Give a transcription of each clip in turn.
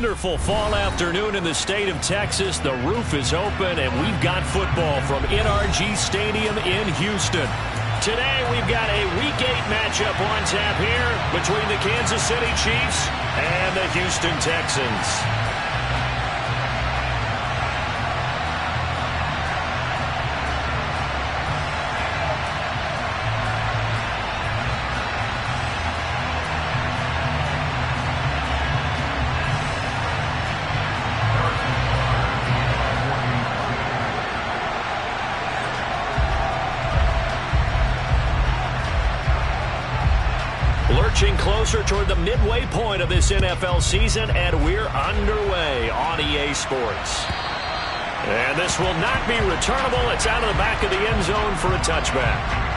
wonderful fall afternoon in the state of Texas. The roof is open, and we've got football from NRG Stadium in Houston. Today, we've got a Week 8 matchup on tap here between the Kansas City Chiefs and the Houston Texans. Lurching closer toward the midway point of this NFL season, and we're underway on EA Sports. And this will not be returnable. It's out of the back of the end zone for a touchback.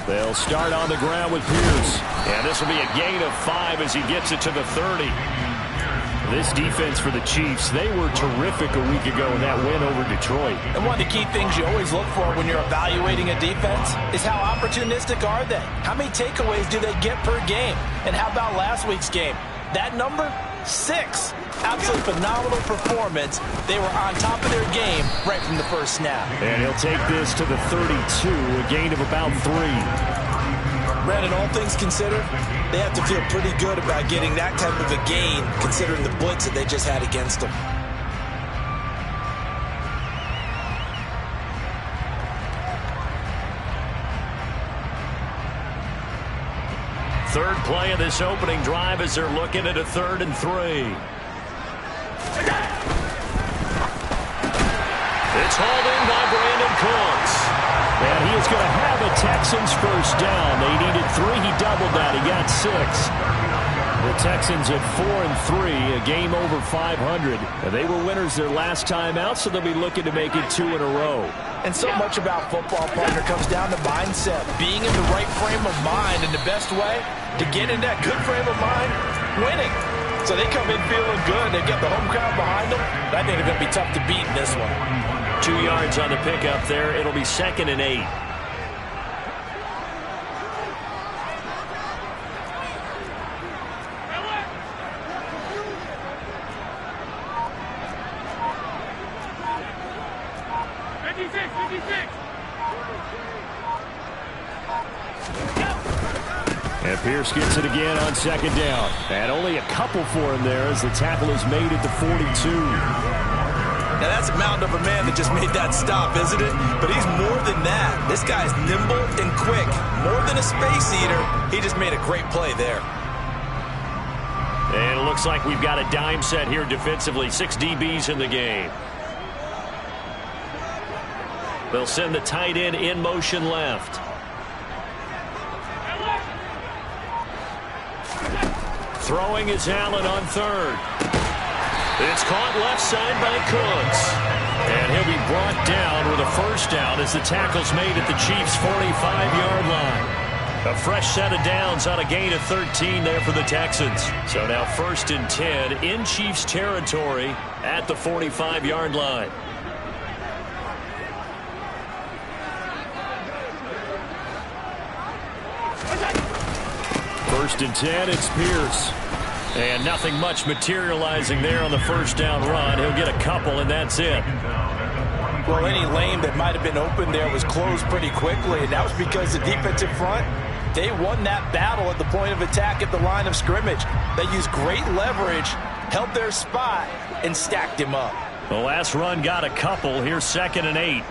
They'll start on the ground with Pierce. And this will be a gain of 5 as he gets it to the 30. This defense for the Chiefs, they were terrific a week ago in that win over Detroit. And one of the key things you always look for when you're evaluating a defense is how opportunistic are they? How many takeaways do they get per game? And how about last week's game? That number? 6. Absolutely phenomenal performance. They were on top of their game right from the first snap. And he'll take this to the 32, a gain of about 3. Brandon, all things considered, they have to feel pretty good about getting that type of a gain considering the blitz that they just had against them. Third play of this opening drive as they're looking at a 3rd and 3. It's hauled in by Brandon Cooks. And he is going to have a Texans first down. They needed 3. He doubled that. He got 6. The Texans at 4 and 3, a game over 500. And they were winners their last time out, so they'll be looking to make it 2 in a row. And so much about football, partner, comes down to mindset. Being in the right frame of mind, and the best way to get in that good frame of mind, winning. So they come in feeling good. They get the home crowd behind them. I think they're going to be tough to beat in this one. 2 yards on the pickup there. It'll be 2nd and 8. And Pierce gets it again on 2nd down. And only a couple for him there as the tackle is made at the 42. Now, that's a mountain of a man that just made that stop, isn't it? But he's more than that. This guy's nimble and quick. More than a space eater. He just made a great play there. And it looks like we've got a dime set here defensively. 6 DBs in the game. They'll send the tight end in motion left. Throwing is Allen on 3rd. It's caught left side by Cooks. And he'll be brought down with a first down as the tackle's made at the Chiefs' 45-yard line. A fresh set of downs on a gain of 13 there for the Texans. So now 1st and 10 in Chiefs territory at the 45-yard line. First and 10, it's Pierce. And nothing much materializing there on the first down run. He'll get a couple, and that's it. Well, any lane that might have been open there was closed pretty quickly, and that was because the defensive front, they won that battle at the point of attack at the line of scrimmage. They used great leverage, held their spot, and stacked him up. The last run got a couple. Here's 2nd and 8.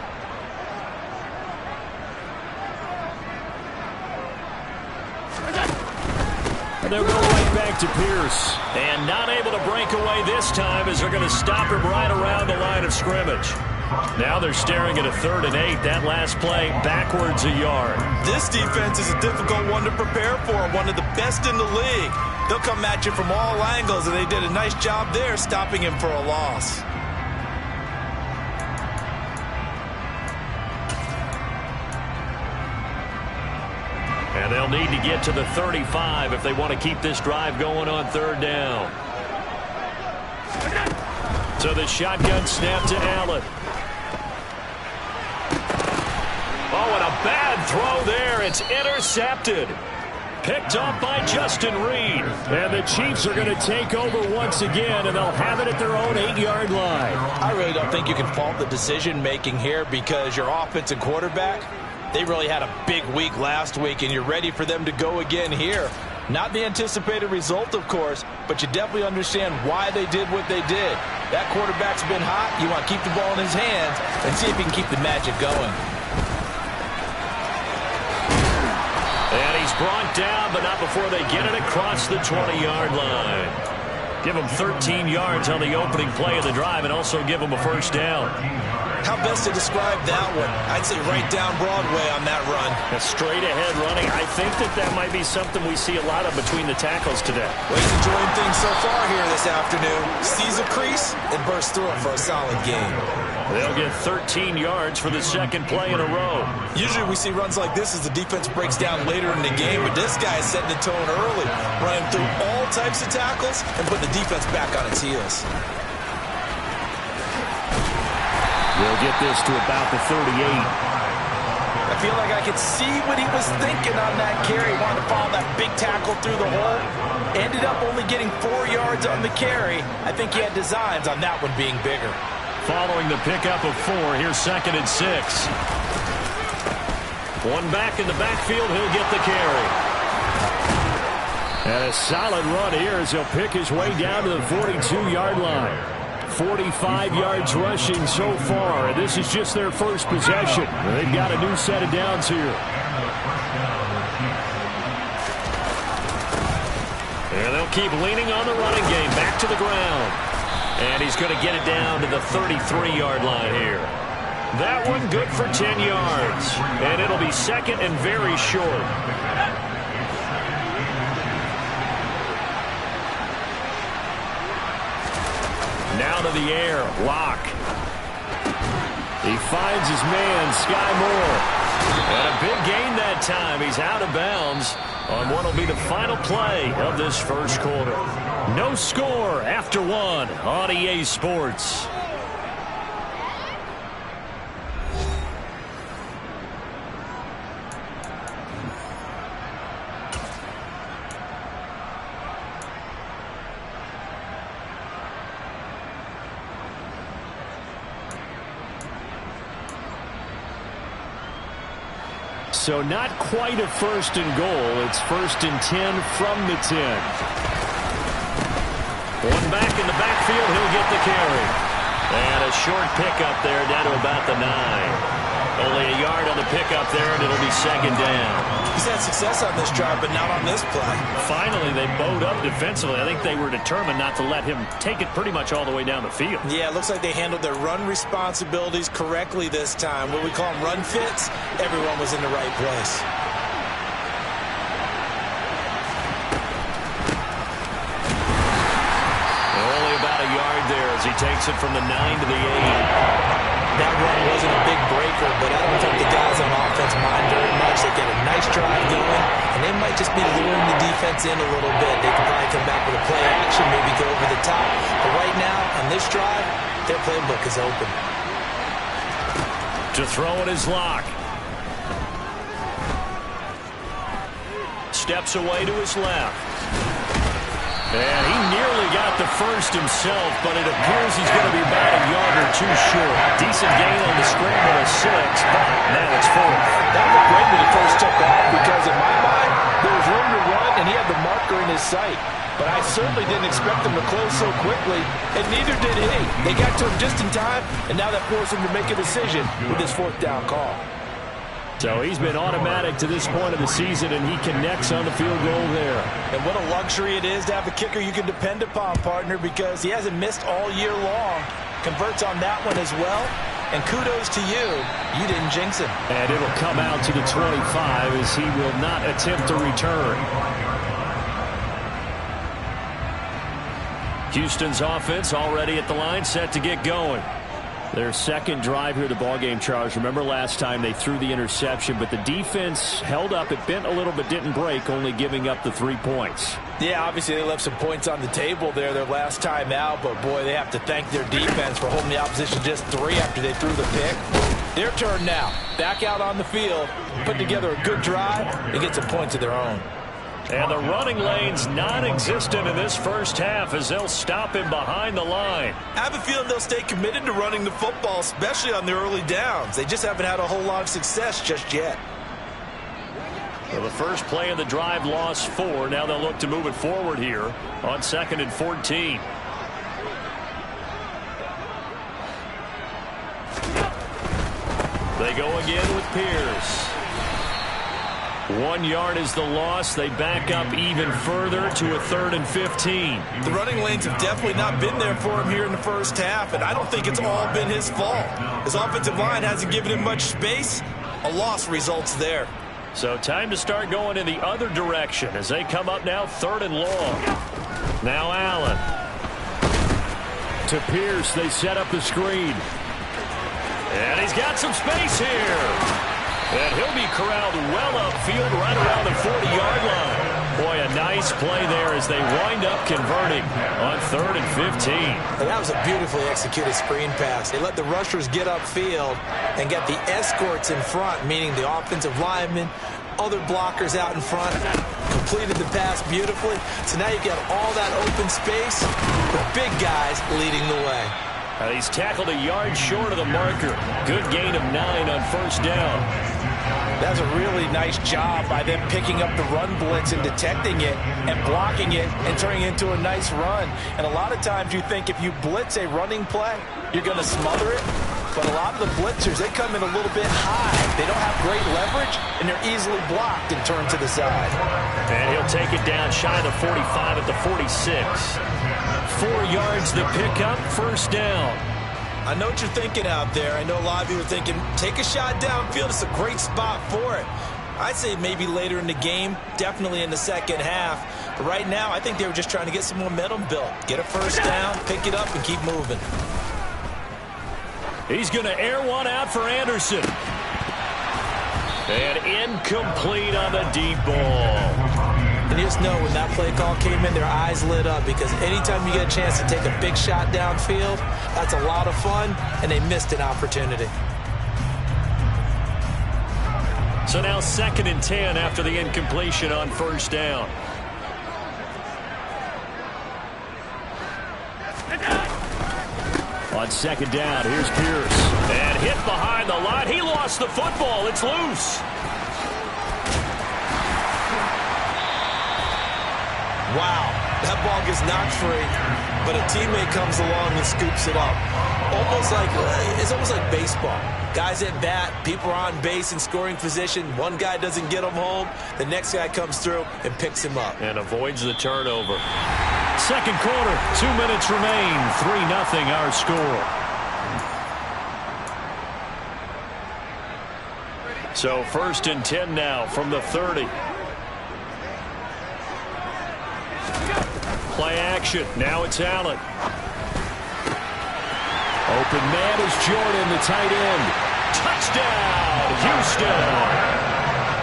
They'll go right back to Pierce. And not able to break away this time as they're going to stop him right around the line of scrimmage. Now they're staring at a 3rd and 8. That last play, backwards a yard. This defense is a difficult one to prepare for, one of the best in the league. They'll come at you from all angles, and they did a nice job there stopping him for a loss. And they'll need to get to the 35 if they want to keep this drive going on 3rd down. So the shotgun snap to Allen. Oh, and a bad throw there. It's intercepted. Picked up by Justin Reed. And the Chiefs are going to take over once again, and they'll have it at their own 8-yard line. I really don't think you can fault the decision-making here because your offense and quarterback, they really had a big week last week, and you're ready for them to go again here. Not the anticipated result, of course, but you definitely understand why they did what they did. That quarterback's been hot. You want to keep the ball in his hands and see if he can keep the magic going. And he's brought down, but not before they get it across the 20-yard line. Give him 13 yards on the opening play of the drive and also give him a 1st down. How best to describe that one? I'd say right down Broadway on that run. A straight-ahead running. I think that might be something we see a lot of between the tackles today. Well, he's enjoying things so far here this afternoon. Sees a crease and bursts through it for a solid game. They'll get 13 yards for the 2nd play in a row. Usually we see runs like this as the defense breaks down later in the game, but this guy is setting the tone early, running through all types of tackles and putting the defense back on its heels. We'll get this to about the 38. I feel like I could see what he was thinking on that carry. Wanted to follow that big tackle through the hole. Ended up only getting 4 yards on the carry. I think he had designs on that one being bigger. Following the pickup of 4, here's 2nd and 6. One back in the backfield, he'll get the carry. And a solid run here as he'll pick his way down to the 42-yard line. 45 yards rushing so far, and this is just their first possession. They've got a new set of downs here. And they'll keep leaning on the running game, back to the ground. And he's going to get it down to the 33-yard line here. That one good for 10 yards. And it'll be 2nd and very short. Now to the air, Locke. He finds his man, Sky Moore. And a big gain that time. He's out of bounds on what will be the final play of this 1st quarter. No score after 1 on EA Sports. So not quite a 1st and goal. It's 1st and 10 from the 10. One back in the backfield. He'll get the carry. And a short pickup there down to about the 9. Only a yard on the pickup there, and it'll be 2nd down. He's had success on this drive, but not on this play. Finally, they bowed up defensively. I think they were determined not to let him take it pretty much all the way down the field. Yeah, it looks like they handled their run responsibilities correctly this time. What we call them run fits, everyone was in the right place. Only about a yard there as he takes it from the 9 to the 8. That run wasn't a big breaker, but I don't think the guys on offense mind very much. They get a nice drive going, and they might just be luring the defense in a little bit. They can probably come back with a play action, maybe go over the top. But right now, on this drive, their playbook is open. To throw it is Locke. Steps away to his left. And he nearly got the first himself, but it appears he's going to be about a yard or 2 short. Decent gain on the scramble of 6, but now it's 4th. That looked great when he first took off because, in my mind, there was room to run, and he had the marker in his sight. But I certainly didn't expect him to close so quickly, and neither did he. They got to him just in time, and now that forced him to make a decision with his 4th down call. So he's been automatic to this point of the season, and he connects on the field goal there. And what a luxury it is to have a kicker you can depend upon, partner, because he hasn't missed all year long. Converts on that one as well. And kudos to you. You didn't jinx him. And it'll come out to the 25 as he will not attempt to return. Houston's offense already at the line, set to get going. Their second drive here of the ballgame, Charles. Remember last time they threw the interception, but the defense held up. It bent a little but didn't break, only giving up the 3 points. Yeah, obviously they left some points on the table there their last time out, but boy, they have to thank their defense for holding the opposition just 3 after they threw the pick. Their turn now. Back out on the field, put together a good drive, and get some points of their own. And the running lane's non-existent in this first half as they'll stop him behind the line. I have a feeling they'll stay committed to running the football, especially on the early downs. They just haven't had a whole lot of success just yet. Well, the first play of the drive lost 4. Now they'll look to move it forward here on 2nd and 14. They go again with Pierce. 1 yard is the loss. They back up even further to a 3rd and 15. The running lanes have definitely not been there for him here in the first half, and I don't think it's all been his fault. His offensive line hasn't given him much space. A loss results there. So time to start going in the other direction as they come up now 3rd and long. Now Allen. To Pierce, they set up the screen. And he's got some space here. And he'll be corralled well upfield right around the 40-yard line. Boy, a nice play there as they wind up converting on 3rd and 15. And that was a beautifully executed screen pass. They let the rushers get upfield and get the escorts in front, meaning the offensive linemen, other blockers out in front, completed the pass beautifully. So now you've got all that open space with big guys leading the way. He's tackled a yard short of the marker. Good gain of 9 on 1st down. That's a really nice job by them picking up the run blitz and detecting it and blocking it and turning it into a nice run. And a lot of times you think if you blitz a running play, you're going to smother it. But a lot of the blitzers, they come in a little bit high. They don't have great leverage, and they're easily blocked and turned to the side. And he'll take it down shy of the 45 at the 46. 4 yards to pick up, 1st down. I know what you're thinking out there. I know a lot of you are thinking, take a shot downfield. It's a great spot for it. I'd say maybe later in the game, definitely in the second half. But right now, I think they were just trying to get some momentum built. Get a 1st down, pick it up, and keep moving. He's going to air one out for Anderson. And incomplete on the deep ball. And you just know when that play call came in, their eyes lit up because anytime you get a chance to take a big shot downfield, that's a lot of fun, and they missed an opportunity. So now 2nd and 10 after the incompletion on 1st down. On 2nd down, here's Pierce. And hit behind the line. He lost the football. It's loose. Wow, that ball gets knocked free, but a teammate comes along and scoops it up. It's almost like baseball. Guys at bat, people are on base in scoring position. One guy doesn't get him home. The next guy comes through and picks him up. And avoids the turnover. 2nd quarter, 2 minutes remain. 3-0 our score. So 1st and 10 now from the 30. Play action. Now it's Allen. Open man is Jordan, the tight end. Touchdown, Houston.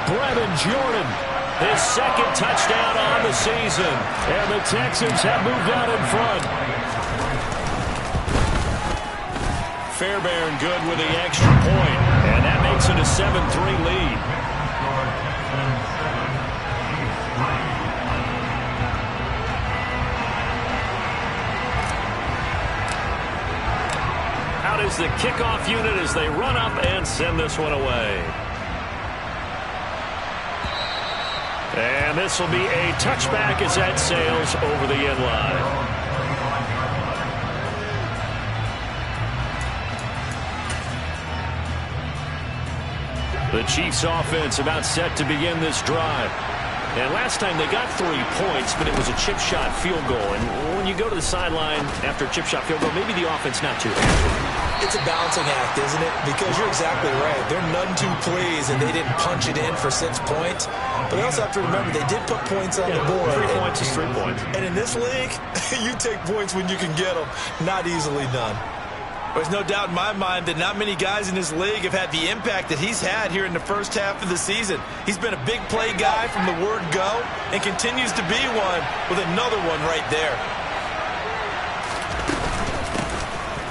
Brevin Jordan, his 2nd touchdown on the season. And the Texans have moved out in front. Fairbairn good with the extra point. And that makes it a 7-3 lead. Out is the kickoff unit as they run up and send this one away. And this will be a touchback as that sails over the end line. The Chiefs offense about set to begin this drive. And last time they got 3 points, but it was a chip shot field goal. And when you go to the sideline after a chip shot field goal, maybe the offense not too happy. It's a balancing act, isn't it? Because you're exactly right. They're none too pleased and they didn't punch it in for 6 points. But they also have to remember they did put points on the board. 3 points is 3 points. And in this league, you take points when you can get them. Not easily done. There's no doubt in my mind that not many guys in this league have had the impact that he's had here in the first half of the season. He's been a big play guy from the word go and continues to be one with another one right there.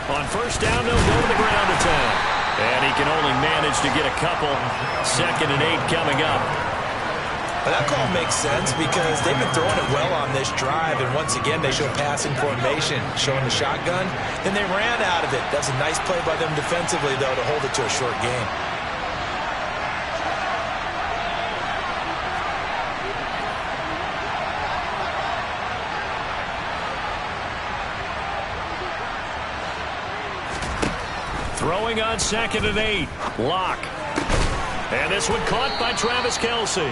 On first down, they'll go to the ground attack. And he can only manage to get a couple. 2nd and 8 coming up. Well, that call makes sense because they've been throwing it well on this drive, and once again they show passing formation, showing the shotgun. Then they ran out of it. That's a nice play by them defensively, though, to hold it to a short game. Throwing on 2nd and 8. Lock. And this one caught by Travis Kelce.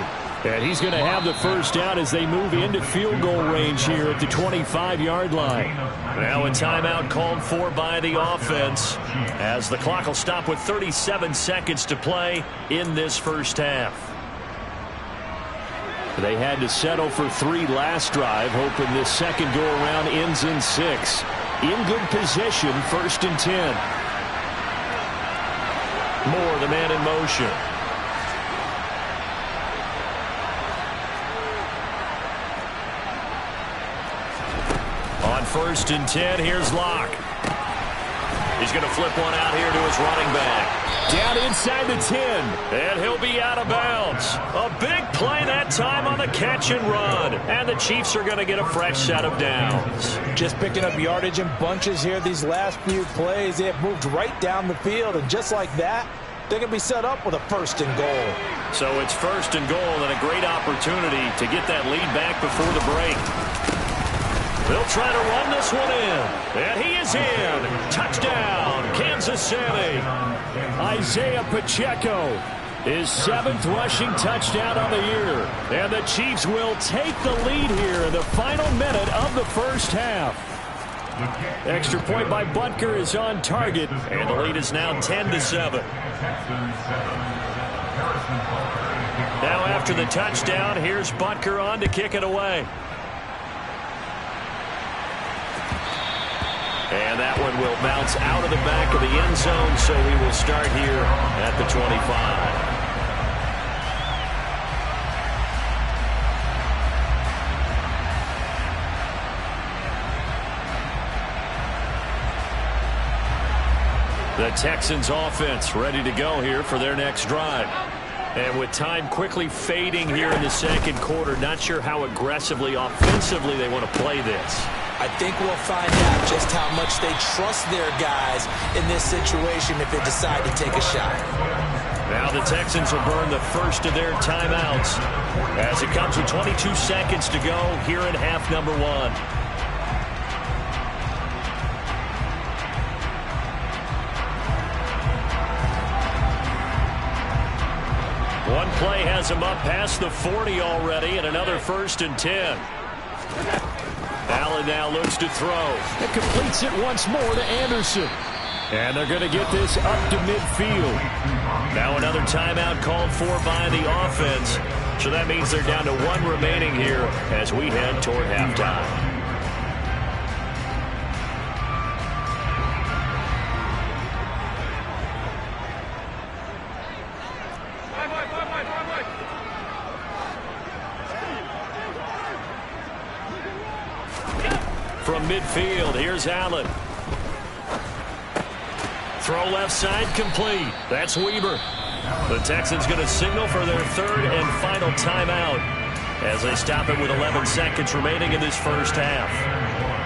And he's going to have the first down as they move into field goal range here at the 25-yard line. Now a timeout called for by the offense as the clock will stop with 37 seconds to play in this first half. They had to settle for 3 last drive, hoping this second go-around ends in 6. In good position, 1st and 10. Moore, the man in motion. On 1st and 10, here's Locke. He's going to flip one out here to his running back. Down inside the 10. And he'll be out of bounds. A big play that time on the catch and run. And the Chiefs are going to get a fresh set of downs. Just picking up yardage in bunches here these last few plays. They have moved right down the field. And just like that, they're going to be set up with a 1st and goal. So it's 1st and goal and a great opportunity to get that lead back before the break. They'll try to run this one in. And he is in. Touchdown, Kansas City. Isaiah Pacheco, his 7th rushing touchdown on the year. And the Chiefs will take the lead here in the final minute of the first half. Extra point by Butker is on target. And the lead is now 10-7. Now after the touchdown, here's Butker on to kick it away. And that one will bounce out of the back of the end zone, so we will start here at the 25. The Texans offense ready to go here for their next drive. And with time quickly fading here in the second quarter, not sure how aggressively, offensively they want to play this. I think we'll find out just how much they trust their guys in this situation if they decide to take a shot. Now the Texans will burn the first of their timeouts as it comes with 22 seconds to go here in half number 1. One play has him up past the 40 already, and another 1st and 10. Allen now looks to throw. It completes it once more to Anderson. And they're going to get this up to midfield. Now another timeout called for by the offense. So that means they're down to 1 remaining here as we head toward halftime. From midfield, here's Allen. Throw left side complete. That's Weber. The Texans going to signal for their 3rd and final timeout as they stop it with 11 seconds remaining in this first half.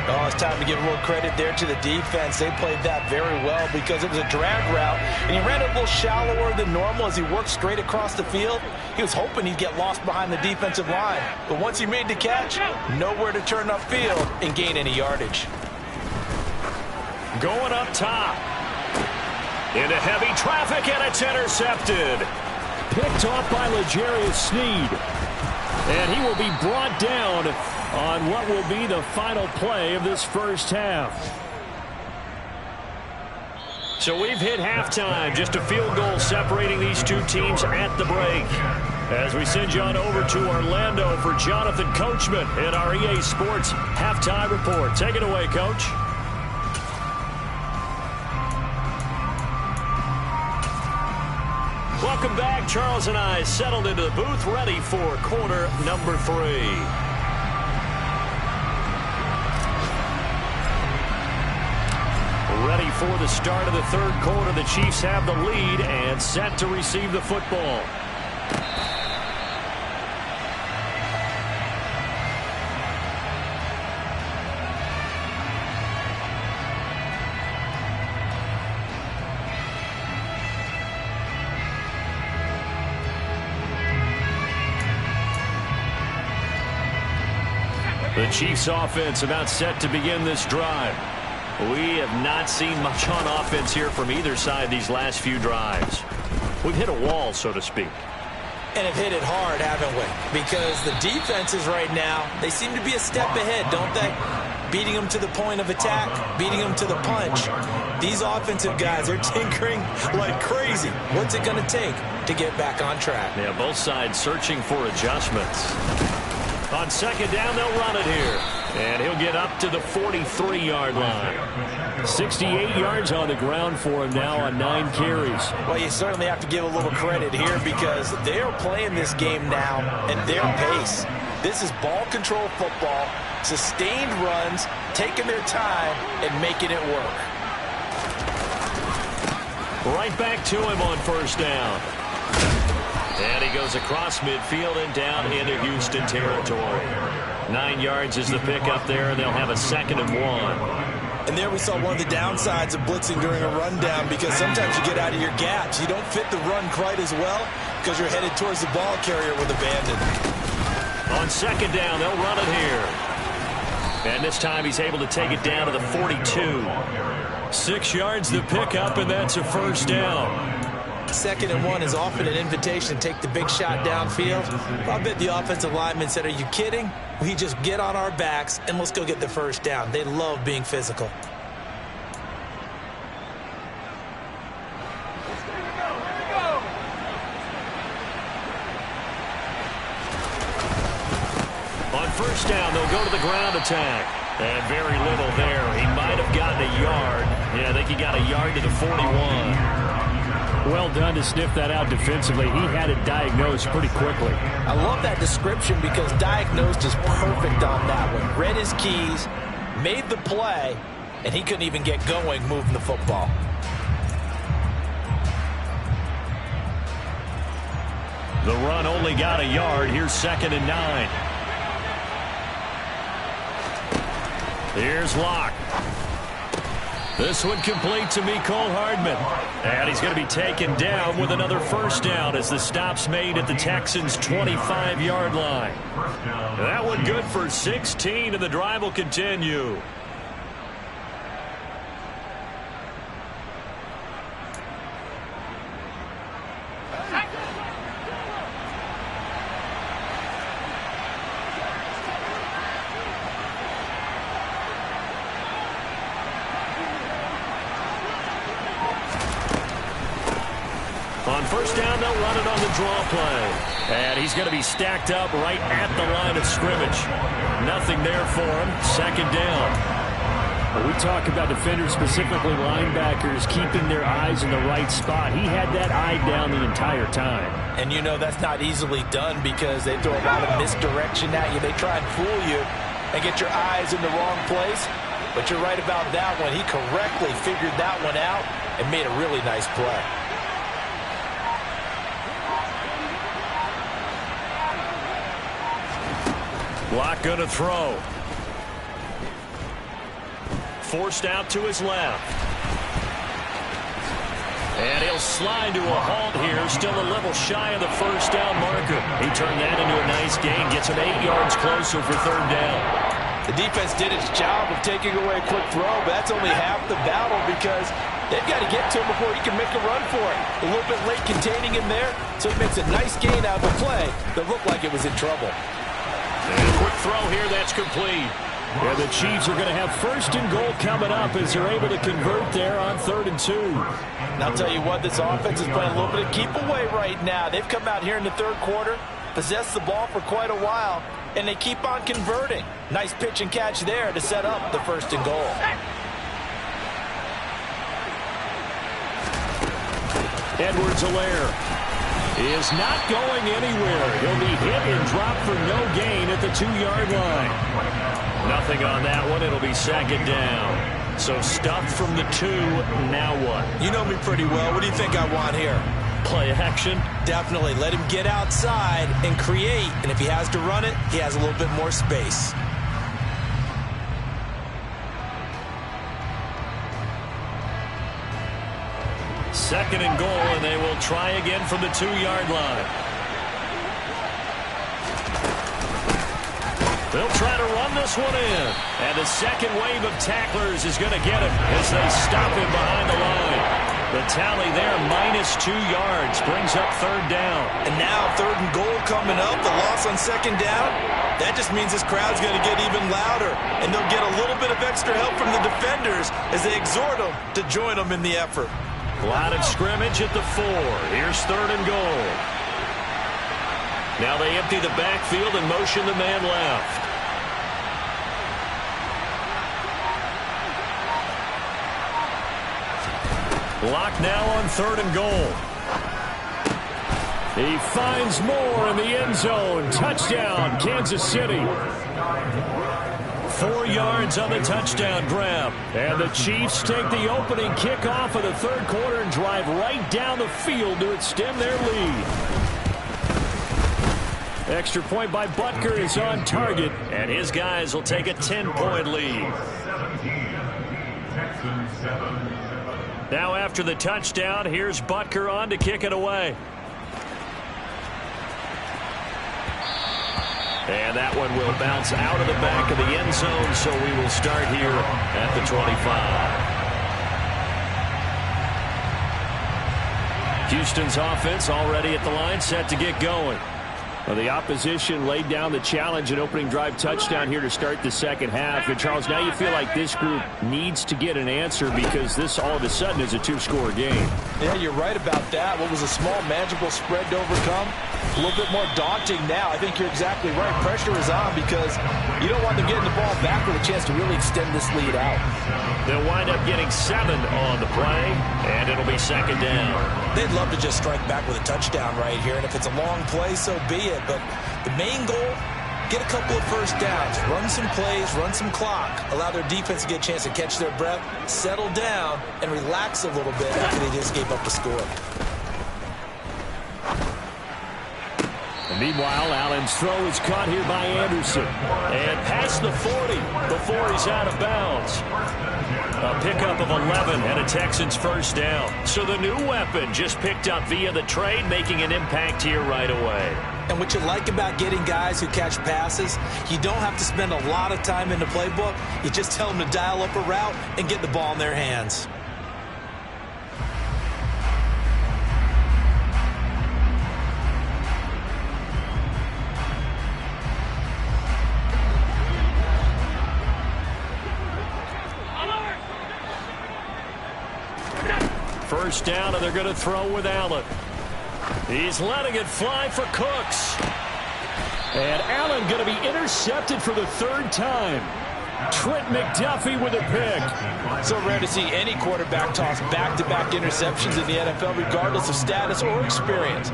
Oh, it's time to give a little credit there to the defense. They played that very well because it was a drag route, and he ran it a little shallower than normal as he worked straight across the field. He was hoping he'd get lost behind the defensive line, but once he made the catch, nowhere to turn upfield and gain any yardage. Going up top. Into heavy traffic, and it's intercepted. Picked off by L'Jarius Sneed. And he will be brought down on what will be the final play of this first half. So we've hit halftime. Just a field goal separating these two teams at the break. As we send you on over to Orlando for Jonathan Coachman in our EA Sports Halftime Report. Take it away, Coach. Welcome back. Charles and I settled into the booth, ready for quarter number 3. Ready for the start of the third quarter. The Chiefs have the lead and set to receive the football. The Chiefs offense about set to begin this drive. We have not seen much on offense here from either side these last few drives. We've hit a wall, so to speak. And have hit it hard, haven't we? Because the defenses right now, they seem to be a step ahead, don't they? Beating them to the point of attack, beating them to the punch. These offensive guys are tinkering like crazy. What's it going to take to get back on track? Yeah, both sides searching for adjustments. On second down, they'll run it here. And he'll get up to the 43-yard line. 68 yards on the ground for him now on 9 carries. Well, you certainly have to give a little credit here because they are playing this game now at their pace. This is ball control football, sustained runs, taking their time and making it work. Right back to him on first down. And he goes across midfield and down into Houston territory. 9 yards is the pickup there, and they'll have a 2nd and 1. And there we saw one of the downsides of blitzing during a rundown because sometimes you get out of your gaps. You don't fit the run quite as well because you're headed towards the ball carrier with abandon. On second down, they'll run it here. And this time he's able to take it down to the 42. 6 yards the pickup, and that's a first down. 2nd and 1 is often an invitation to take the big shot downfield. I bet the offensive lineman said, are you kidding? We just get on our backs and let's go get the first down. They love being physical. On first down, they'll go to the ground attack. And very little there. He might have gotten a yard. Yeah, I think he got a yard to the 41. Well done to sniff that out defensively. He had it diagnosed pretty quickly. I love that description because diagnosed is perfect on that one. Read his keys, made the play, and he couldn't even get going moving the football. The run only got a yard. Here's 2nd and 9. Here's Locke. This one complete to Mecole Hardman. And he's going to be taken down with another first down as the stop's made at the Texans' 25-yard line. That one good for 16, and the drive will continue. On first down, they'll run it on the draw play. And he's going to be stacked up right at the line of scrimmage. Nothing there for him. 2nd down. We talk about defenders, specifically linebackers, keeping their eyes in the right spot. He had that eye down the entire time. And you know that's not easily done because they throw a lot of misdirection at you. They try and fool you and get your eyes in the wrong place. But you're right about that one. He correctly figured that one out and made a really nice play. Locke going to throw. Forced out to his left. And he'll slide to a halt here. Still a little shy of the first down marker. He turned that into a nice gain. Gets him 8 yards closer for 3rd down. The defense did its job of taking away a quick throw, but that's only half the battle because they've got to get to him before he can make a run for it. A little bit late containing him there, so he makes a nice gain out of the play that looked like it was in trouble. And a quick throw here, that's complete. And the Chiefs are going to have 1st and goal coming up as they're able to convert there on 3rd and 2. And I'll tell you what, this offense is playing a little bit of keep away right now. They've come out here in the 3rd quarter, possessed the ball for quite a while, and they keep on converting. Nice pitch and catch there to set up the 1st and goal. Edwards-Helaire is not going anywhere. He'll be hit and dropped for no gain at the 2-yard line. Nothing on that one. It'll be 2nd down. So stuffed from the 2. Now what? You know me pretty well. What do you think I want here? Play action? Definitely. Let him get outside and create. And if he has to run it, he has a little bit more space. Second and goal, and they will try again from the 2-yard line. They'll try to run this one in. And the second wave of tacklers is going to get him as they stop him behind the line. The tally there, -2 yards, brings up 3rd down. And now 3rd and goal coming up, the loss on 2nd down. That just means this crowd's going to get even louder. And they'll get a little bit of extra help from the defenders as they exhort them to join them in the effort. Line of scrimmage at the 4. Here's 3rd and goal. Now they empty the backfield and motion the man left. Lock now on 3rd and goal. He finds Moore in the end zone. Touchdown, Kansas City. 4 yards on the touchdown grab. And the Chiefs take the opening kickoff of the 3rd quarter and drive right down the field to extend their lead. Extra point by Butker is on target, and his guys will take a 10-point lead. Now after the touchdown, here's Butker on to kick it away. And that one will bounce out of the back of the end zone, so we will start here at the 25. Houston's offense already at the line, set to get going. Well, the opposition laid down the challenge and opening drive touchdown here to start the 2nd half. And, Charles, now you feel like this group needs to get an answer because this all of a sudden is a 2-score game. Yeah, you're right about that. What was a small, manageable spread to overcome? A little bit more daunting now. I think you're exactly right. Pressure is on because you don't want them getting the ball back with a chance to really extend this lead out. They'll wind up getting 7 on the play, and it'll be 2nd down. They'd love to just strike back with a touchdown right here, and if it's a long play, so be it. But the main goal, get a couple of 1st downs, run some plays, run some clock, allow their defense to get a chance to catch their breath, settle down, and relax a little bit after they just gave up a score. And meanwhile, Allen's throw is caught here by Anderson. And past the 40 before he's out of bounds. A pickup of 11 and a Texans 1st down. So the new weapon just picked up via the trade, making an impact here right away. And what you like about getting guys who catch passes, you don't have to spend a lot of time in the playbook. You just tell them to dial up a route and get the ball in their hands. First down, and they're going to throw with Allen. He's letting it fly for Cooks. And Allen going to be intercepted for the 3rd time. Trent McDuffie with a pick. So rare to see any quarterback toss back-to-back interceptions in the NFL, regardless of status or experience.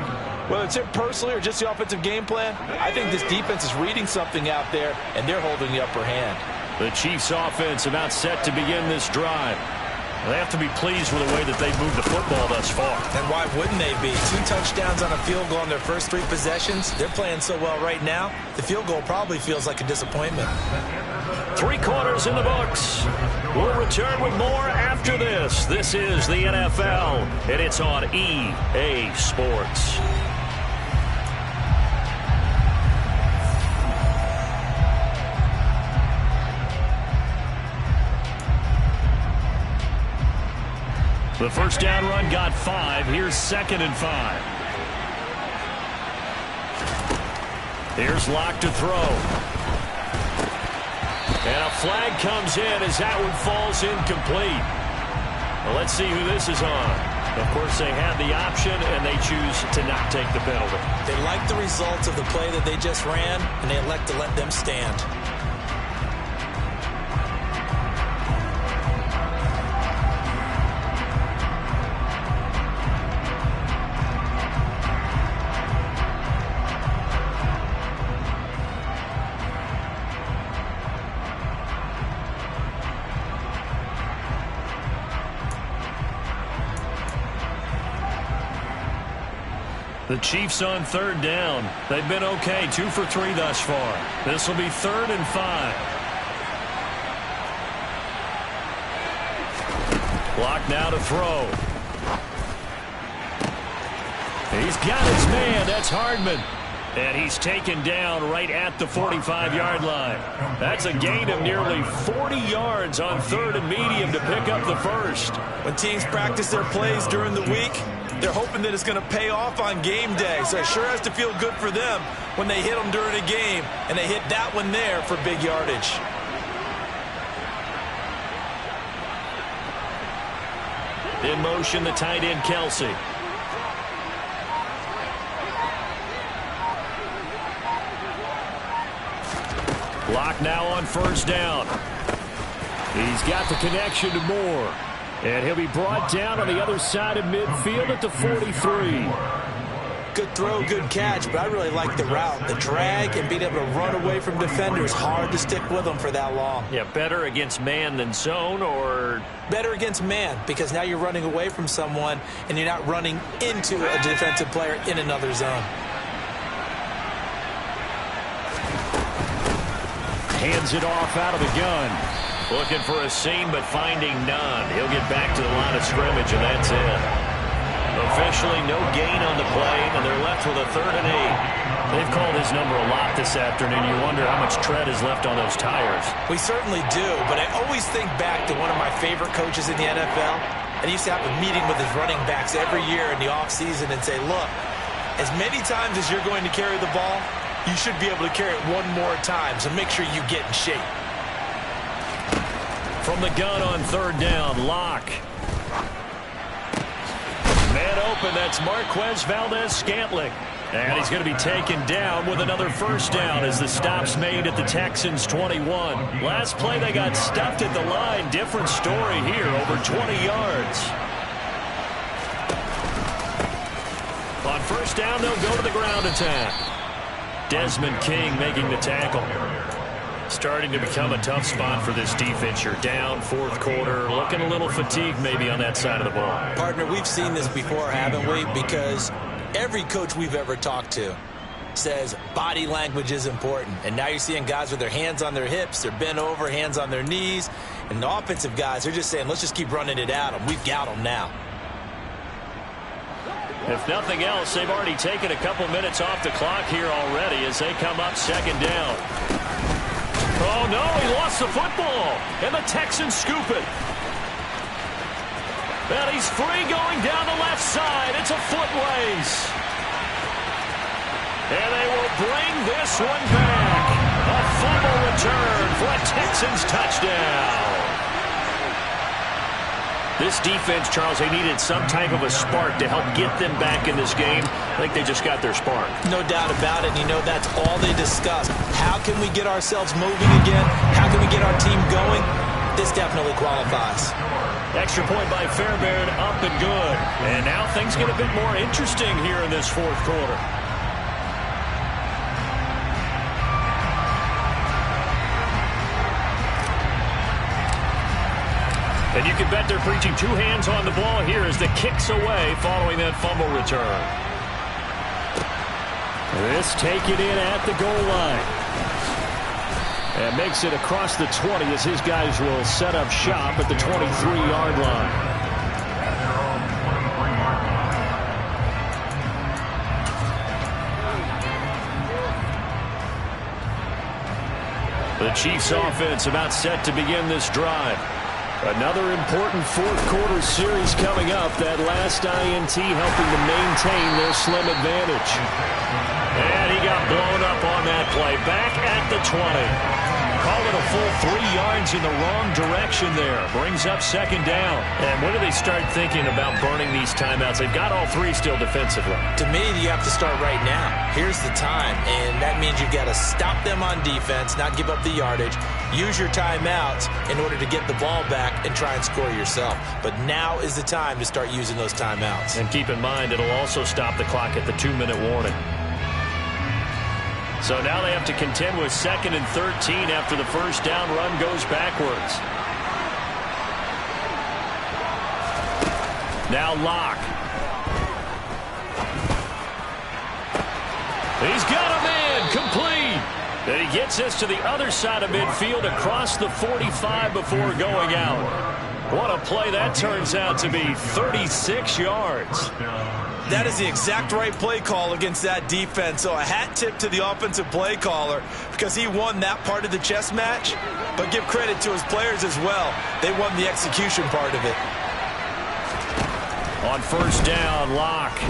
Whether it's him personally or just the offensive game plan, I think this defense is reading something out there, and they're holding the upper hand. The Chiefs offense about set to begin this drive. They have to be pleased with the way that they've moved the football thus far. And why wouldn't they be? 2 touchdowns on a field goal on their first 3 possessions. They're playing so well right now, the field goal probably feels like a disappointment. 3 quarters in the books. We'll return with more after this. This is the NFL, and it's on EA Sports. The first down run got 5. Here's 2nd and 5. Here's Locke to throw. And a flag comes in as that one falls incomplete. Well, let's see who this is on. Of course, they have the option, and they choose to not take the penalty. They like the results of the play that they just ran, and they elect to let them stand. The Chiefs on third down. They've been okay, 2 for 3 thus far. This will be 3rd and 5. Clock now to throw. He's got his man. That's Hardman. And he's taken down right at the 45-yard line. That's a gain of nearly 40 yards on 3rd and medium to pick up the first. When teams practice their plays during the week, they're hoping that it's going to pay off on game day. So it sure has to feel good for them when they hit them during a game. And they hit that one there for big yardage. In motion, the tight end, Kelsey. Block now on first down. He's got the connection to Moore. And he'll be brought down on the other side of midfield at the 43. Good throw, good catch, but I really like the route. The drag and being able to run away from defenders, hard to stick with them for that long. Yeah, better against man than zone, or? Better against man, because now you're running away from someone and you're not running into a defensive player in another zone. Hands it off out of the gun. Looking for a seam, but finding none. He'll get back to the line of scrimmage, and that's it. Officially, no gain on the play, and they're left with a 3rd and 8. They've called his number a lot this afternoon. You wonder how much tread is left on those tires. We certainly do, but I always think back to one of my favorite coaches in the NFL, and he used to have a meeting with his running backs every year in the offseason and say, look, as many times as you're going to carry the ball, you should be able to carry it one more time, so make sure you get in shape. From the gun on 3rd down, Locke. Man open, that's Marquez Valdez-Scantling. And he's going to be taken down with another first down as the stop's made at the Texans' 21. Last play, they got stuffed at the line. Different story here, over 20 yards. On first down, they'll go to the ground attack. Desmond King making the tackle. Starting to become a tough spot for this defense. You're down, 4th quarter, looking a little fatigued maybe on that side of the ball. Partner, we've seen this before, haven't we? Because every coach we've ever talked to says body language is important. And now you're seeing guys with their hands on their hips, they're bent over, hands on their knees. And the offensive guys, they're just saying, let's just keep running it at them. We've got them now. If nothing else, they've already taken a couple minutes off the clock here already as they come up 2nd down. Oh, no, he lost the football, and the Texans scoop it. And he's free going down the left side. It's a foot race. And they will bring this one back. A fumble return for a Texans touchdown. This defense, Charles, they needed some type of a spark to help get them back in this game. I think they just got their spark. No doubt about it. And you know that's all they discussed. How can we get ourselves moving again? How can we get our team going? This definitely qualifies. Extra point by Fairbairn, up and good. And now things get a bit more interesting here in this 4th quarter. And you can bet they're preaching 2 hands on the ball here as the kick's away following that fumble return. This taken in at the goal line. And makes it across the 20 as his guys will set up shop at the 23-yard line. The Chiefs offense about set to begin this drive. Another important 4th quarter series coming up. That last INT helping to maintain their slim advantage. And he got blown up on that play. Back at the 20. Call it a full 3 yards in the wrong direction there. Brings up second down. And when do they start thinking about burning these timeouts? They've got all 3 still defensively. To me, you have to start right now. Here's the time, and that means you've got to stop them on defense, not give up the yardage, use your timeouts in order to get the ball back and try and score yourself. But now is the time to start using those timeouts. And keep in mind, it'll also stop the clock at the 2-minute warning. So now they have to contend with 2nd and 13 after the first down run goes backwards. Now Locke. He's got a man complete. And he gets this to the other side of midfield across the 45 before going out. What a play that turns out to be. 36 yards. That is the exact right play call against that defense. So a hat tip to the offensive play caller because he won that part of the chess match. But give credit to his players as well. They won the execution part of it. On first down, Locke.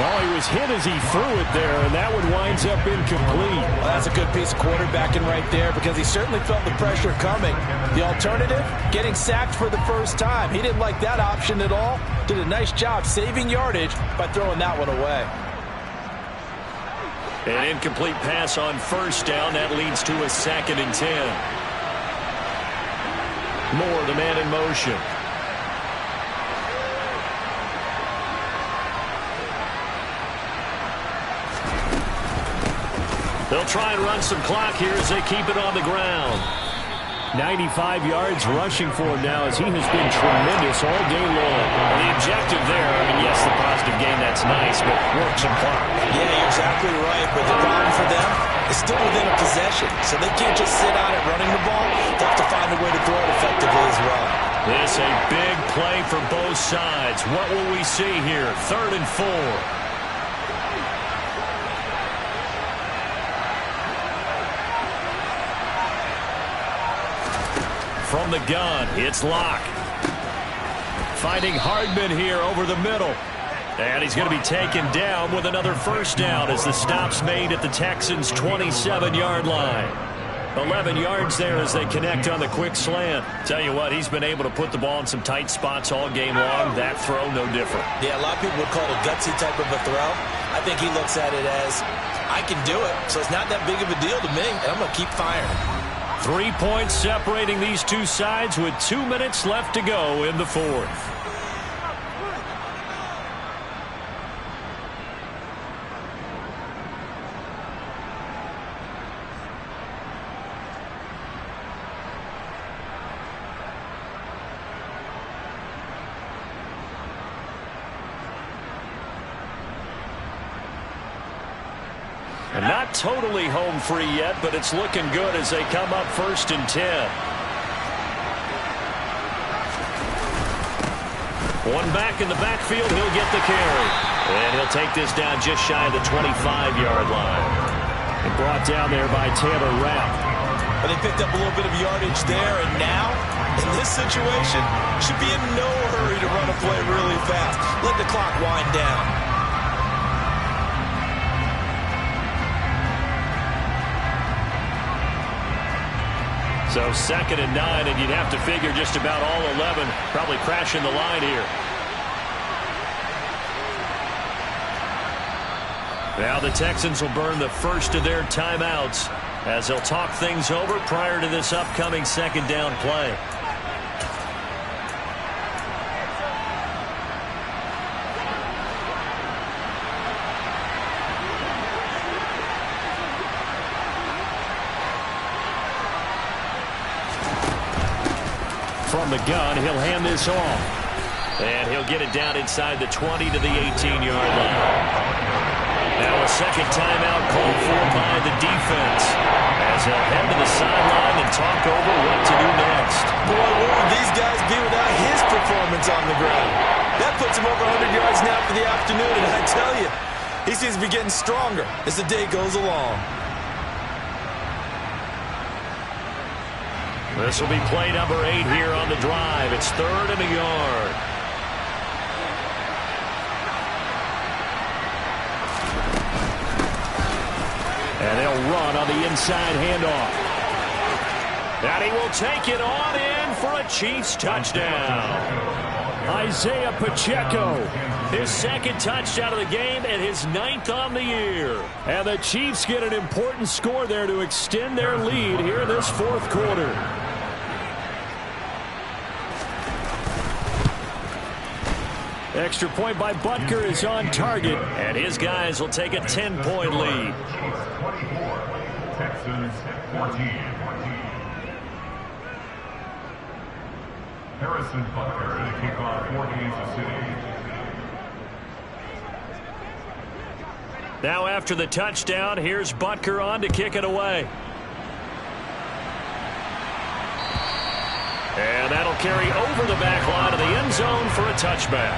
Well, he was hit as he threw it there, and that one winds up incomplete. Well, that's a good piece of quarterbacking right there because he certainly felt the pressure coming. The alternative, getting sacked for the first time. He didn't like that option at all. Did a nice job saving yardage by throwing that one away. An incomplete pass on first down. That leads to a 2nd and 10. Moore, the man in motion. They'll try and run some clock here as they keep it on the ground. 95 yards rushing for him now as he has been tremendous all day long. And the objective there, I mean, yes, the positive gain, that's nice, but work some clock. Yeah, you're exactly right, but the problem for them is still within a possession, so they can't just sit on it running the ball. They have to find a way to throw it effectively as well. This a big play for both sides. What will we see here? 3rd and 4. From the gun, it's Locke. Finding Hardman here over the middle. And he's going to be taken down with another first down as the stop's made at the Texans' 27-yard line. 11 yards there as they connect on the quick slant. Tell you what, he's been able to put the ball in some tight spots all game long. That throw, no different. Yeah, a lot of people would call it a gutsy type of a throw. I think he looks at it as, I can do it, so it's not that big of a deal to me, and I'm going to keep firing. 3 points separating these two sides with 2 minutes left to go in the 4th. And not totally home free yet, but it's looking good as they come up 1st and 10. One back in the backfield, he'll get the carry. And he'll take this down just shy of the 25-yard line. And brought down there by Taylor Rapp. But they picked up a little bit of yardage there, and now, in this situation, should be in no hurry to run a play really fast. Let the clock wind down. So 2nd and 9, and you'd have to figure just about all 11 probably crashing the line here. Now the Texans will burn the first of their timeouts as they'll talk things over prior to this upcoming 2nd down play. From the gun, he'll hand this off. And he'll get it down inside the 20 to the 18-yard line. Now a second timeout called for by the defense as they'll head to the sideline and talk over what to do next. Boy, where would these guys be without his performance on the ground? That puts him over 100 yards now for the afternoon, and I tell you, he seems to be getting stronger as the day goes along. This will be play number 8 here on the drive. It's 3rd and a yard. And they'll run on the inside handoff. And he will take it on in for a Chiefs touchdown. Isaiah Pacheco. His second touchdown of the game and his 9th on the year. And the Chiefs get an important score there to extend their lead here in this fourth quarter. Extra point by Butker is on target. And his guys will take a 10-point lead. Texans 14. Harrison Butker to kick off for Kansas City. Now after the touchdown, here's Butker on to kick it away. And that'll carry over the back line of the end zone for a touchback.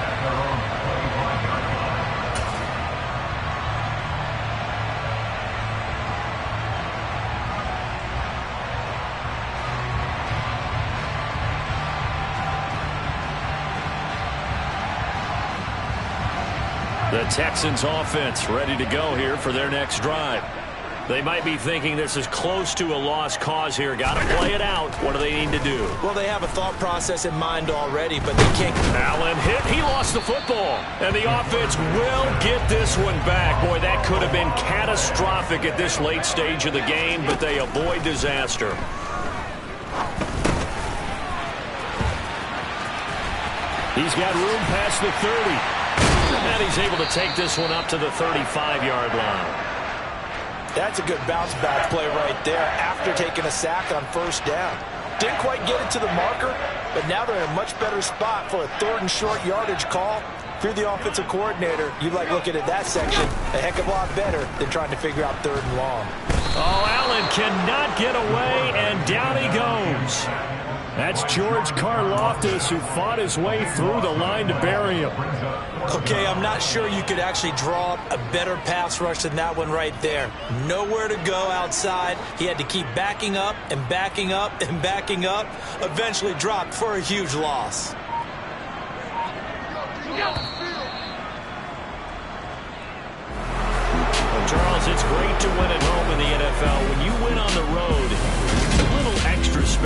The Texans offense ready to go here for their next drive. They might be thinking this is close to a lost cause here. Got to play it out. What do they need to do? Well, they have a thought process in mind already, but they can't. Allen hit. He lost the football. And the offense will get this one back. Boy, that could have been catastrophic at this late stage of the game, but they avoid disaster. He's got room past the 30. And he's able to take this one up to the 35-yard line. That's a good bounce-back play right there after taking a sack on first down. Didn't quite get it to the marker, but now they're in a much better spot for a 3rd and short yardage call. If you're the offensive coordinator, you like looking at that section a heck of a lot better than trying to figure out 3rd and long. Oh, Allen cannot get away, and down he goes. That's George Karlaftis, who fought his way through the line to bury him. Okay, I'm not sure you could actually draw up a better pass rush than that one right there. Nowhere to go outside. He had to keep backing up and backing up and backing up. Eventually dropped for a huge loss. Well, Charles, it's great to win at home in the NFL.